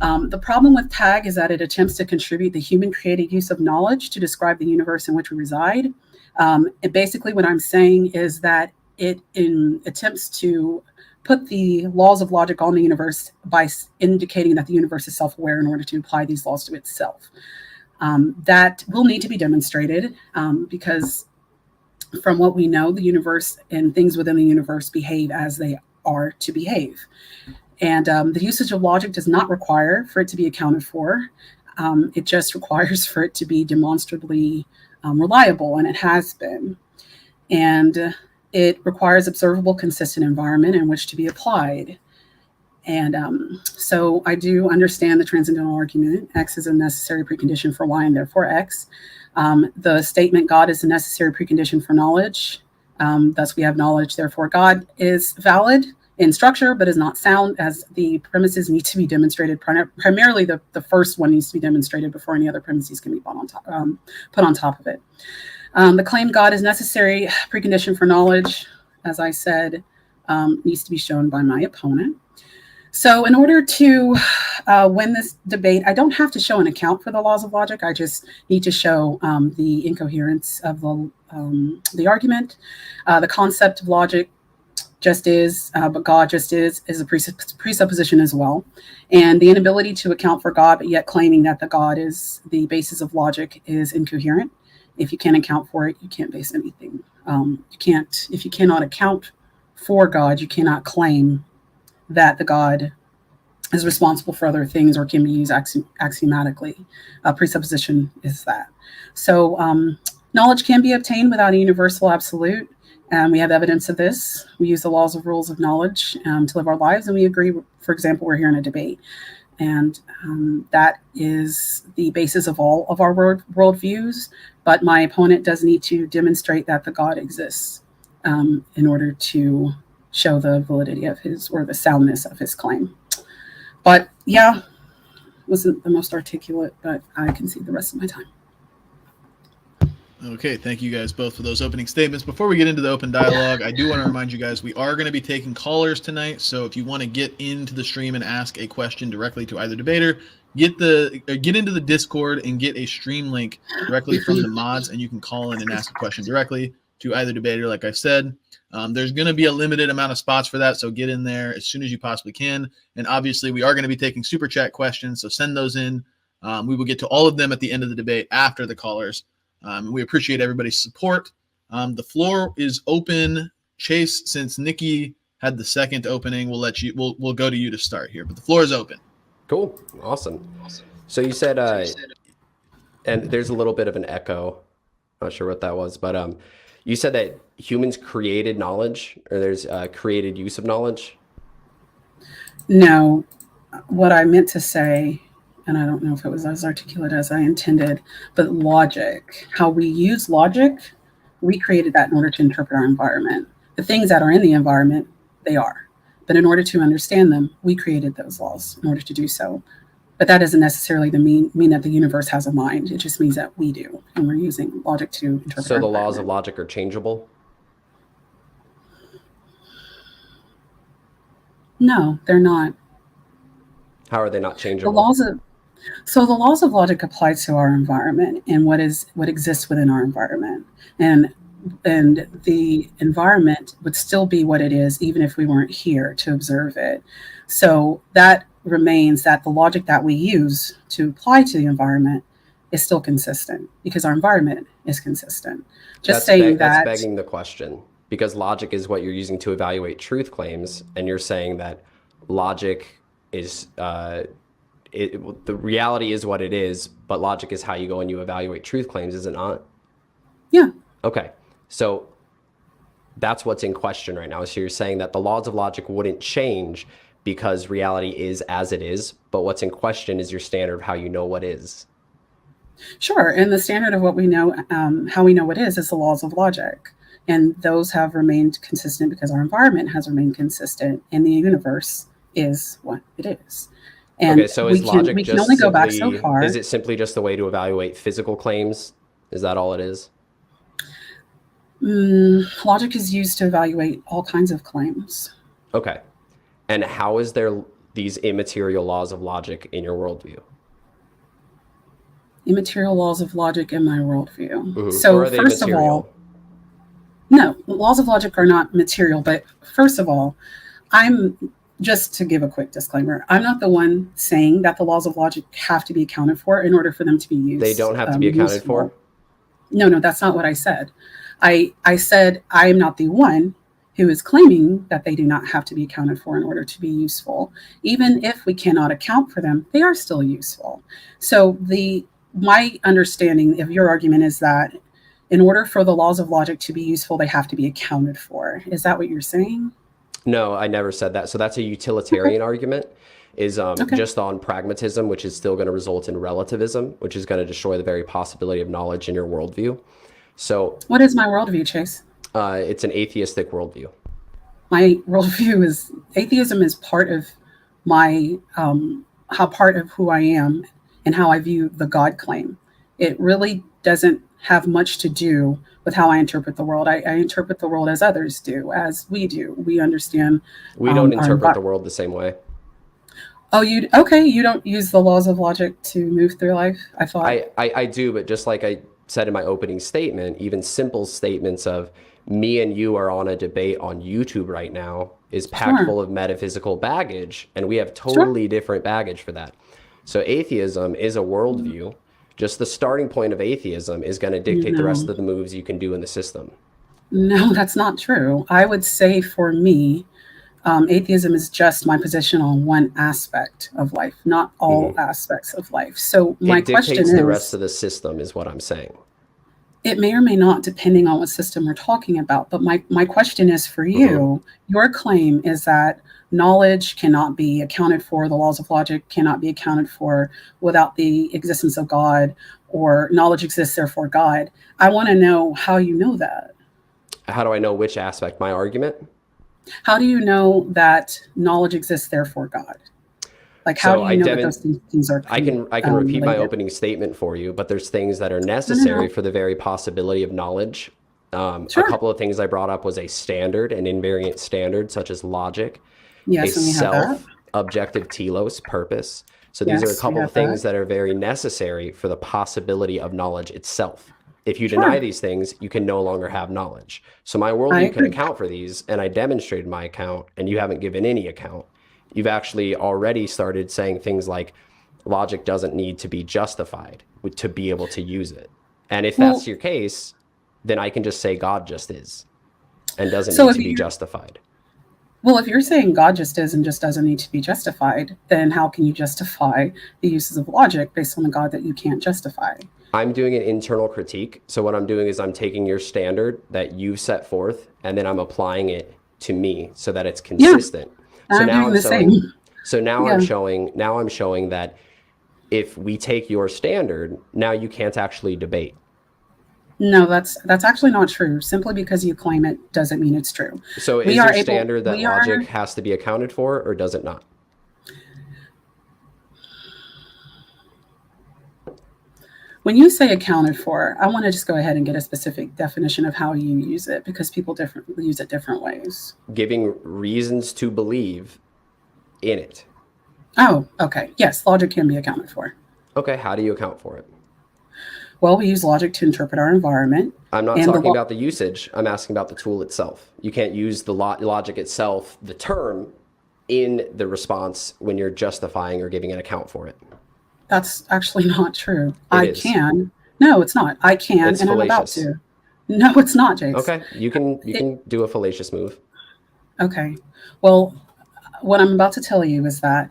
The problem with TAG is that it attempts to contribute the human-created use of knowledge to describe the universe in which we reside. And basically what I'm saying is that it attempts to put the laws of logic on the universe by indicating that the universe is self-aware in order to apply these laws to itself. That will need to be demonstrated because from what we know, the universe and things within the universe behave as they are to behave. And the usage of logic does not require for it to be accounted for. It just requires for it to be demonstrably reliable, and it has been. And it requires observable, consistent environment in which to be applied. And so I do understand the transcendental argument. X is a necessary precondition for Y, and therefore X. The statement God is a necessary precondition for knowledge. Thus we have knowledge, therefore God is valid in structure, but is not sound, as the premises need to be demonstrated. Primarily the first one needs to be demonstrated before any other premises can be put on top of it. The claim God is necessary precondition for knowledge, as I said, needs to be shown by my opponent. So in order to win this debate, I don't have to show an account for the laws of logic. I just need to show the incoherence of the argument. The concept of logic just is, but God just is a presupposition as well. And the inability to account for God, but yet claiming that the God is the basis of logic, is incoherent. If you can't account for it, you can't base anything. If you cannot account for God, you cannot claim that the God is responsible for other things or can be used axiomatically. Presupposition is that. So knowledge can be obtained without a universal absolute. And we have evidence of this. We use the laws of rules of knowledge to live our lives. And we agree, for example, we're here in a debate. And that is the basis of all of our worldviews. But my opponent does need to demonstrate that the God exists in order to show the validity of his, or the soundness of his claim. But yeah, wasn't the most articulate, but I can see the rest of my time. Okay, thank you guys both for those opening statements. Before we get into the open dialogue, I do want to remind you guys we are going to be taking callers tonight. So if you want to get into the stream and ask a question directly to either debater, get into the Discord and get a stream link directly from the mods, and you can call in and ask a question directly to either debater. Like I said, there's going to be a limited amount of spots for that, so get in there as soon as you possibly can. And obviously, we are going to be taking super chat questions, so send those in. We will get to all of them at the end of the debate after the callers. We appreciate everybody's support. The floor is open. Chase, since Nikki had the second opening, we'll go to you to start here. But the floor is open. Cool, awesome. So you said, and there's a little bit of an echo. Not sure what that was, but you said that humans created knowledge, or there's created use of knowledge. No, what I meant to say, and I don't know if it was as articulate as I intended, but logic, how we use logic, we created that in order to interpret our environment. The things that are in the environment, they are. But in order to understand them, we created those laws in order to do so. But that doesn't necessarily mean that the universe has a mind. It just means that we do, and we're using logic to interpret. So the laws of logic are changeable? No, they're not. How are they not changeable? The laws of logic apply to our environment and what exists within our environment. And the environment would still be what it is, even if we weren't here to observe it. So that remains that the logic that we use to apply to the environment is still consistent because our environment is consistent. That's begging the question, because logic is what you're using to evaluate truth claims, and you're saying that logic is the reality is what it is, but logic is how you go and you evaluate truth claims, is it not? Yeah. Okay. So that's what's in question right now. So you're saying that the laws of logic wouldn't change because reality is as it is, but what's in question is your standard of how you know what is. Sure. And the standard of what we know, how we know what is the laws of logic. And those have remained consistent because our environment has remained consistent and the universe is what it is. And okay, so is logic we can only go back so far. Is it simply just the way to evaluate physical claims? Is that all it is? Logic is used to evaluate all kinds of claims. Okay. And how is there these immaterial laws of logic in your worldview? Immaterial laws of logic in my worldview. Mm-hmm. So or are they first material? of all, no, laws of logic are not material. But first of all, just to give a quick disclaimer, I'm not the one saying that the laws of logic have to be accounted for in order for them to be used. They don't have to be accounted useful. for? No, that's not what I said. I said I am not the one who is claiming that they do not have to be accounted for in order to be useful. Even if we cannot account for them, they are still useful. So my understanding of your argument is that in order for the laws of logic to be useful, they have to be accounted for. Is that what you're saying? No, I never said that. So that's a utilitarian argument, is just on pragmatism, which is still going to result in relativism, which is going to destroy the very possibility of knowledge in your worldview. So what is my worldview, Chase? It's an atheistic worldview. My worldview is atheism is part of my part of who I am and how I view the God claim. It really doesn't have much to do with how I interpret the world. I interpret the world as others do, as we do. We understand. We don't interpret the world the same way. Oh, you don't use the laws of logic to move through life? I thought. I do, but just like I said in my opening statement, even simple statements of me and you are on a debate on YouTube right now is packed full of metaphysical baggage, and we have totally different baggage for that. So atheism is a worldview. Just the starting point of atheism is going to dictate the rest of the moves you can do in the system. No, that's not true. I would say for me, atheism is just my position on one aspect of life, not all aspects of life. So my question is, the rest of the system is what I'm saying. It may or may not, depending on what system we're talking about. But my question is for you, your claim is that knowledge cannot be accounted for, the laws of logic cannot be accounted for without the existence of God, or knowledge exists, therefore God. I want to know how you know that. How do I know which aspect? My argument? How do you know that knowledge exists, therefore God? Like, how do you know that those things are? I can repeat my opening statement for you, but there's things that are necessary for the very possibility of knowledge. A couple of things I brought up was a standard, an invariant standard, such as logic. Yes, a self-objective telos, purpose. So these are a couple of things that are very necessary for the possibility of knowledge itself. If you deny these things, you can no longer have knowledge. So my worldview can account for these, and I demonstrated my account, and you haven't given any account. You've actually already started saying things like logic doesn't need to be justified to be able to use it. And if that's your case, then I can just say God just is and doesn't need to be justified. Well, if you're saying God just is and just doesn't need to be justified, then how can you justify the uses of logic based on the God that you can't justify? I'm doing an internal critique. So what I'm doing is I'm taking your standard that you set forth, and then I'm applying it to me so that it's consistent. So I'm doing the same. So now I'm showing that if we take your standard, now you can't actually debate. No, that's actually not true. Simply because you claim it doesn't mean it's true. So is your standard that logic has to be accounted for, or does it not? When you say accounted for, I want to just go ahead and get a specific definition of how you use it, because people use it different ways. Giving reasons to believe in it. Oh, okay. Yes, logic can be accounted for. Okay, how do you account for it? Well, we use logic to interpret our environment. I'm not talking about the usage. I'm asking about the tool itself. You can't use the logic itself, the term, in the response when you're justifying or giving an account for it. That's actually not true. I can. No, it's not. I can, and I'm about to. No, it's not, Jace. Okay, you can do a fallacious move. Okay. Well, what I'm about to tell you is that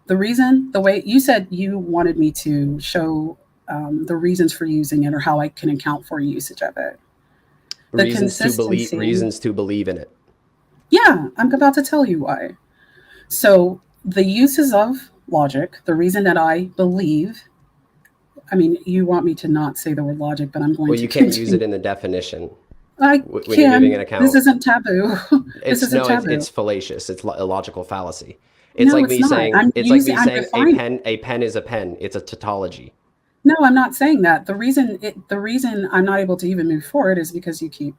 the way you said you wanted me to show the reasons for using it, or how I can account for usage of it. Reasons to believe in it. Yeah, I'm about to tell you why. So the uses of logic, the reason that I believe, I mean, you want me to not say the word logic, but I'm going to. Well, you can't use it in the definition. I when can. You're giving an account. This isn't taboo. It's fallacious. It's a logical fallacy. It's like me saying a pen is a pen. It's a tautology. No, I'm not saying that. The reason I'm not able to even move forward is because you keep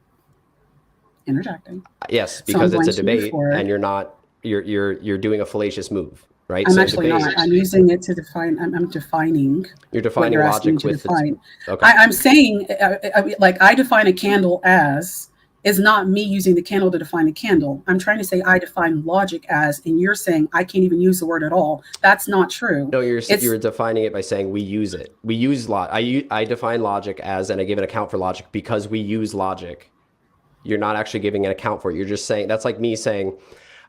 interjecting. Yes, because it's a debate and you're not you're doing a fallacious move, right? I'm So actually debate, not. I'm using it to define. I'm defining. you're What defining you're asking me logic to with define. okay. I'm saying, like, I define a candle as is not me using the candle to define a candle. I'm trying to say I define logic as, and you're saying I can't even use the word at all. That's not true. No, you're defining it by saying we use it. We use I define logic as, and I give an account for logic because we use logic. You're not actually giving an account for it. You're just saying, that's like me saying,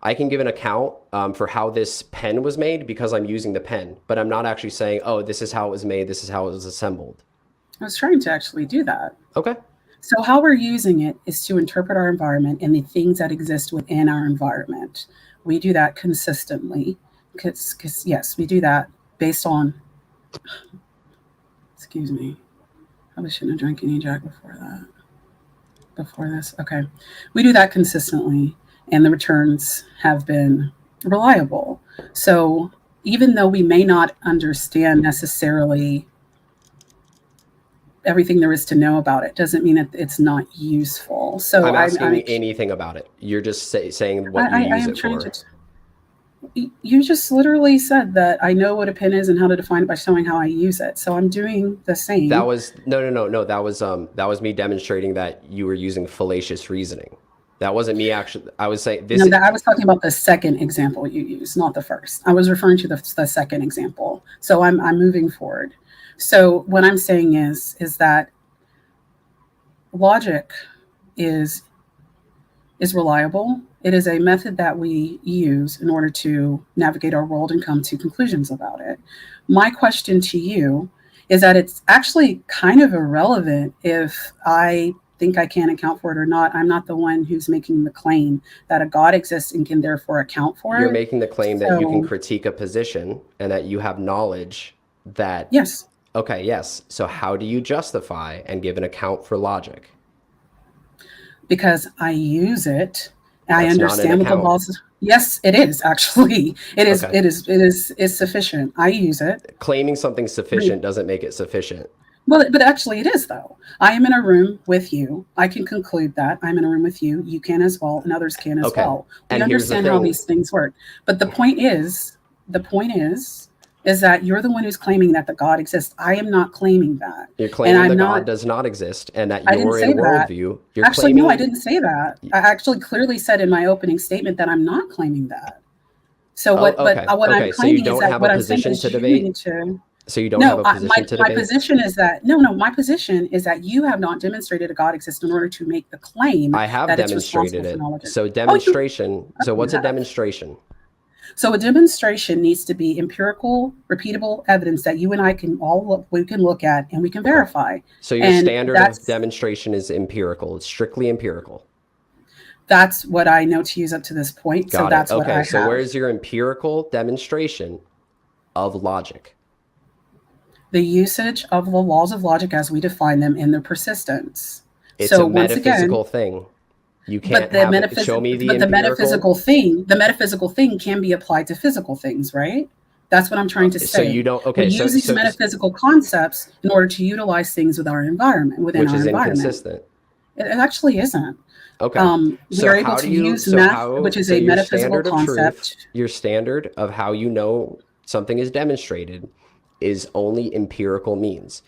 I can give an account for how this pen was made because I'm using the pen, but I'm not actually saying, oh, this is how it was made, this is how it was assembled. I was trying to actually do that. Okay. So how we're using it is to interpret our environment and the things that exist within our environment. We do that consistently because yes, we do that based on, excuse me, probably shouldn't have drank any Jack before this. Okay. We do that consistently and the returns have been reliable. So even though we may not understand necessarily everything there is to know about it, doesn't mean that it's not useful. So I'm asking anything about it. You're just saying what you use it for. You just literally said that I know what a pen is and how to define it by showing how I use it. So I'm doing the same. That was no. That was me demonstrating that you were using fallacious reasoning. That wasn't me actually. I was saying this. No, I was talking about the second example you used, not the first. I was referring to the second example. So I'm moving forward. So what I'm saying is that logic is reliable. It is a method that we use in order to navigate our world and come to conclusions about it. My question to you is that it's actually kind of irrelevant if I think I can account for it or not. I'm not the one who's making the claim that a God exists and can therefore account for it. You're making the claim that you can critique a position and that you have knowledge that... Yes. Okay, yes. So how do you justify and give an account for logic? Because I use it. That's I understand what the laws. Yes, it is actually. It is. Okay. It is sufficient. I use it. Claiming something's sufficient doesn't make it sufficient. Well, but actually it is though. I am in a room with you. I can conclude that I'm in a room with you. You can as well, and others can as well. We understand how these things work. But the point is that you're the one who's claiming that the God exists. I am not claiming that. You're claiming that God does not exist and that you're in worldview. Actually, no, I didn't say that. I actually clearly said in my opening statement that I'm not claiming that. So what I'm claiming is that what I'm saying is you need to... So you don't have a position to debate? My position is that, my position is that you have not demonstrated a God exists in order to make the claim. I have demonstrated it. So demonstration, so what's a demonstration? So a demonstration needs to be empirical, repeatable evidence that you and I can look at and we can verify. So your standard of demonstration is empirical. It's strictly empirical. That's what I know to use up to this point. So that's what I have. So where's your empirical demonstration of logic? The usage of the laws of logic as we define them in their persistence. It's a metaphysical thing. You can't show me the metaphysical thing. The metaphysical thing can be applied to physical things, right? That's what I'm trying to say. So you don't. We use these metaphysical concepts in order to utilize things with our environment, within our environment. Which is inconsistent. It actually isn't. Okay. We're able to use math, which is a metaphysical concept. Your standard of how you know something is demonstrated is only empirical means.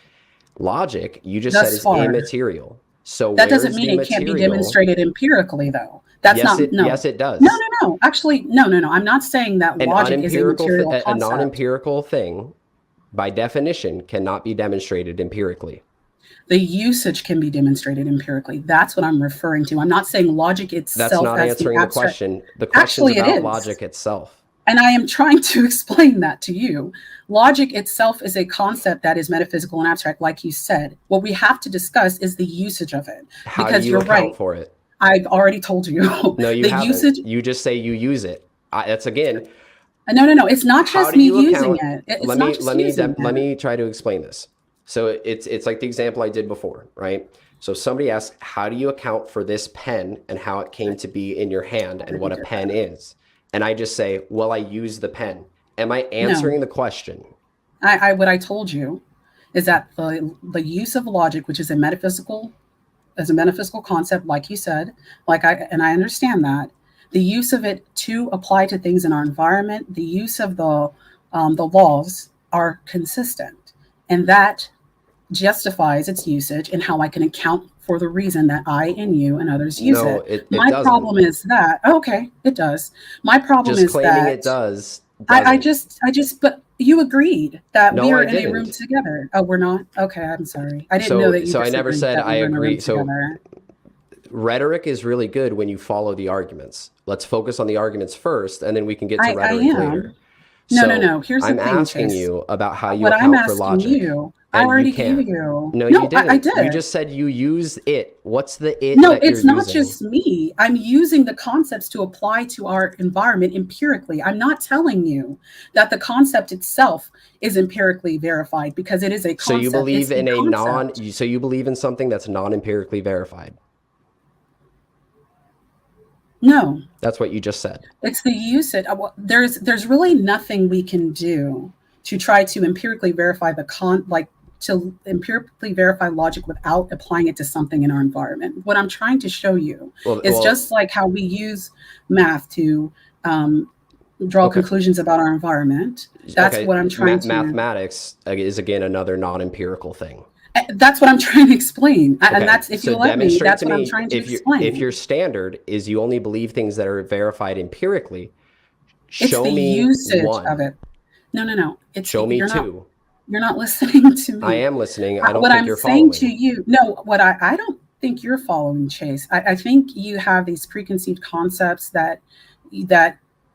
Logic, you just said, is immaterial. So that doesn't mean it can't be demonstrated empirically, though. That's not. Yes, it does. No. Actually, no. I'm not saying that logic is a material concept. A non-empirical thing, by definition, cannot be demonstrated empirically. The usage can be demonstrated empirically. That's what I'm referring to. I'm not saying logic itself. That's not answering the question. The question is about logic itself. And I am trying to explain that to you. Logic itself is a concept that is metaphysical and abstract, like you said. What we have to discuss is the usage of it. How do you account for it? I've already told you. No, you haven't. You just say you use it. That's again. No. It's not just me using it. Let me try to explain this. So it's like the example I did before, right? So somebody asks, how do you account for this pen and how it came to be in your hand and what a pen is? And I just say, well, I use the pen. Am I answering the question? What I told you is that the use of logic, which is a metaphysical concept, like you said, I understand that. the use of it to apply to things in our environment, the use of the laws are consistent, and that justifies its usage and how I can account for the reason that I and you and others use No, it. it My doesn't. problem is that, okay, it does. My problem Just is claiming that it does. I doesn't. just, but you agreed that No, we are I in a room didn't. together. Oh, we're not? Okay, I'm sorry. I didn't know that you So I never disagreed said that we I were in a room agree. So together. rhetoric is really good when you follow the arguments. Let's focus on the arguments first, and then we can get to I rhetoric am. later. No. Here's I'm the thing, asking Chase. you about how you What I'm account for asking logic. you, I And you already gave can't. you. No, No, you didn't. I did. You just said you use it. What's the it No, that you're it's not using? just me. I'm using the concepts to apply to our environment empirically. I'm not telling you that the concept itself is empirically verified, because it is a concept. So you believe It's in a a concept. so you believe in something that's non-empirically verified. No, That's what you just said. it's the usage. There's really nothing we can do to try to empirically verify to empirically verify logic without applying it to something in our environment. What I'm trying to show you is just like how we use math to draw conclusions about our environment. That's what I'm trying to. Mathematics is again another non-empirical thing. That's what I'm trying to explain. And that's, if you let me, that's what I'm trying to explain. If your standard is you only believe things that are verified empirically, show it's the me usage one. of it. No. Show me two. You're not listening to me. I am listening. I don't what think I'm you're saying following. to you. No, what I don't think you're following, Chase. I think you have these preconceived concepts that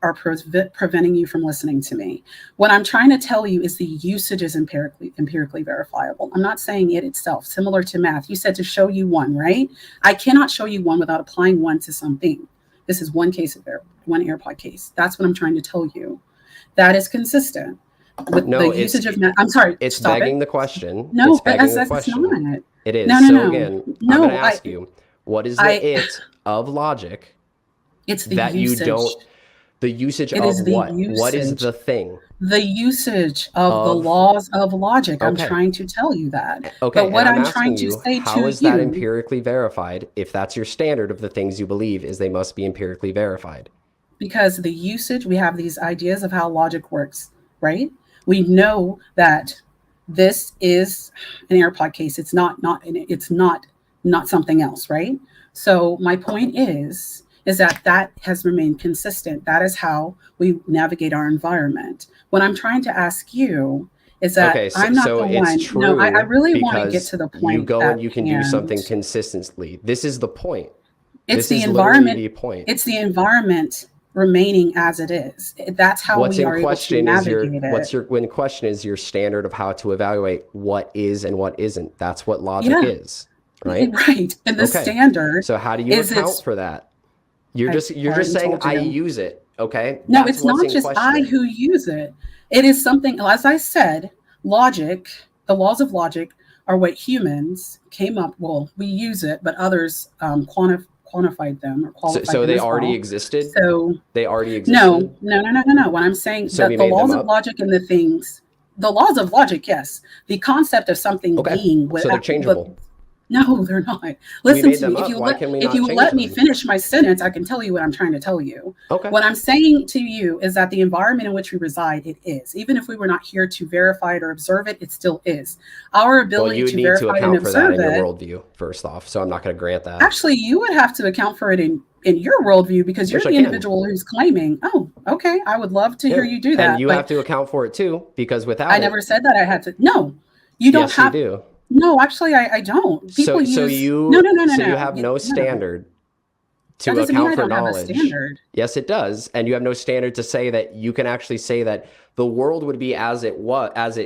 are preventing you from listening to me. What I'm trying to tell you is the usage is empirically verifiable. I'm not saying it itself. Similar to math, you said to show you one, right? I cannot show you one without applying one to something. This is one case of one AirPod case. That's what I'm trying to tell you. That is consistent with the usage of math. I'm sorry. It's stop begging it. the question. No, it's begging the it's question. not. It is. No. Again, No, I'm going to ask you, what is the it of logic? It's the that usage. You don't. The usage it of is the what? Usage. What is the thing? The usage of the laws of logic. I'm trying to tell you that. Okay. But what I'm trying to say how to is that empirically verified? If that's your standard of the things you believe, is they must be empirically verified. Because the usage, we have these ideas of how logic works, right? We know that this is an AirPod case. It's not something else, right? So my point is that has remained consistent. That is how we navigate our environment. What I'm trying to ask you is that I'm not the one. No, I really want to get to the point. You go and you can do something consistently. This is the point. It's the environment. It's the environment remaining as it is. That's how we are able to navigate it. When question is your standard of how to evaluate what is and what isn't. That's what logic is, right? Right. And the standard. So how do you account for that? You're just saying I use it. Okay. No, it's not just I who use it. It is something, as I said, logic, the laws of logic are what humans came up. Well, we use it, but others quantified them or qualified them. So they already existed? So they already existed? No. What I'm saying, that the laws of logic and the laws of logic, yes. The concept of something being. So they're changeable. No, they're not. Listen to me. If you let me finish my sentence, I can tell you what I'm trying to tell you. Okay. What I'm saying to you is that the environment in which we reside, it is. Even if we were not here to verify it or observe it, it still is. Our ability to verify and observe it. You need to account for that in your worldview, first off. So I'm not going to grant that. Actually, you would have to account for it in your worldview, because you're the individual who's claiming, oh, okay, I would love to hear you do that. And you have to account for it too, because without I never said that I had to. No, you don't have. Yes, you do. No, actually, I don't. So you have no standard to account for knowledge. Yes, it does. And you have no standard to say that you can actually say that the world would be as it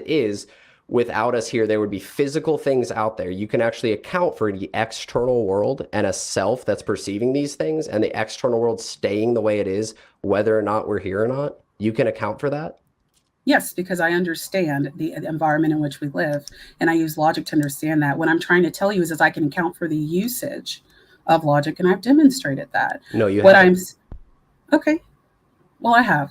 is without us here. There would be physical things out there. You can actually account for the external world and a self that's perceiving these things, and the external world staying the way it is, whether or not we're here or not. You can account for that. Yes, because I understand the environment in which we live, and I use logic to understand that. What I'm trying to tell you is I can account for the usage of logic, and I've demonstrated that. No, you haven't. Okay. Well, I have.